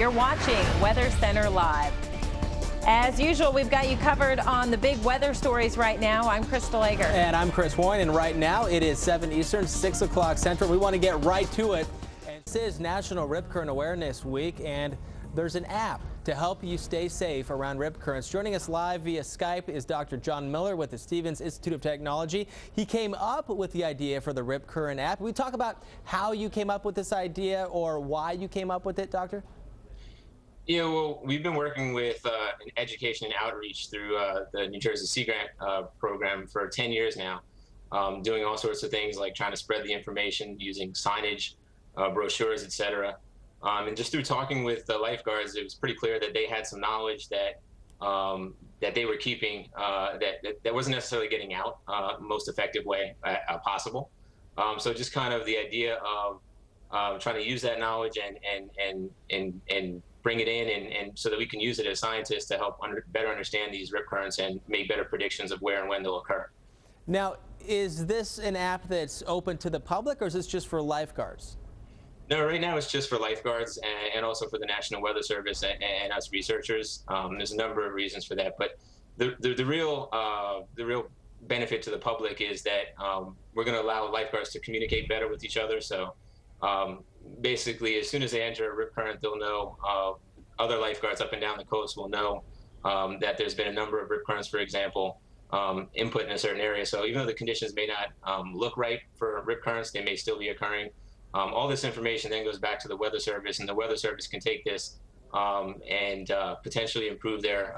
You're watching Weather Center Live. As usual, we've got you covered on the big weather stories right now. I'm Crystal Eger. And I'm Chris Hoyne, and right now it is 7 Eastern, 6 o'clock Central. We want to get right to it. And this is National Rip Current Awareness Week, and there's an app to help you stay safe around rip currents. Joining us live via Skype is Dr. Jon Miller with the Stevens Institute of Technology. He came up with the idea for the Rip Current app. We talk about how you came up with this idea or why you came up with it, Doctor? Yeah, well, we've been working with education and outreach through the New Jersey Sea Grant program for 10 years now, doing all sorts of things like trying to spread the information using signage, brochures, etc. And just through talking with the lifeguards, it was pretty clear that they had some knowledge that that they were keeping that wasn't necessarily getting out most effective way possible. So just kind of the idea of trying to use that knowledge and bring it in and so that we can use it as scientists to help better understand these rip currents and make better predictions of where and when they'll occur. Now, is this an app that's open to the public, or is this just for lifeguards? No, right now it's just for lifeguards and also for the National Weather Service and us researchers. There's a number of reasons for that, but the real benefit to the public is that we're going to allow lifeguards to communicate better with each other. So basically, as soon as they enter a rip current, they'll know, other lifeguards up and down the coast will know that there's been a number of rip currents, for example, input in a certain area. So even though the conditions may not look right for rip currents, they may still be occurring. All this information then goes back to the Weather Service, and the Weather Service can take this and potentially improve their,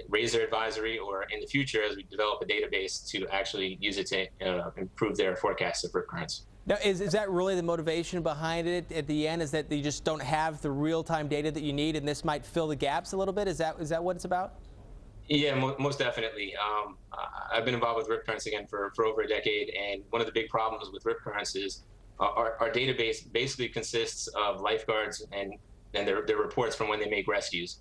raise their advisory, or in the future, as we develop a database, to actually use it to improve their forecasts of rip currents. Now, is that really the motivation behind it at the end, is that you just don't have the real-time data that you need, and this might fill the gaps a little bit? Is that what it's about? Yeah, most definitely. I've been involved with rip currents again for over a decade, and one of the big problems with rip currents is our database basically consists of lifeguards and their reports from when they make rescues.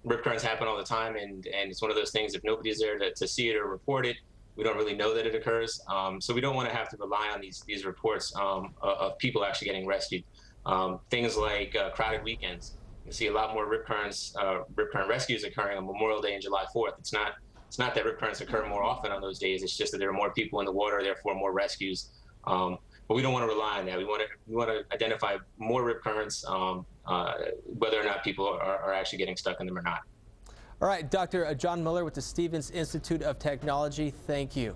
Rip currents happen all the time, and it's one of those things, if nobody's there to see it or report it, we don't really know that it occurs. So we don't want to have to rely on these reports of people actually getting rescued. Things like crowded weekends. You see a lot more rip current rescues occurring on Memorial Day and July 4th. It's not that rip currents occur more often on those days. It's just that there are more people in the water, therefore more rescues. But we don't want to rely on that. We want to identify more rip currents, whether or not people are actually getting stuck in them or not. All right, Dr. Jon Miller with the Stevens Institute of Technology, thank you.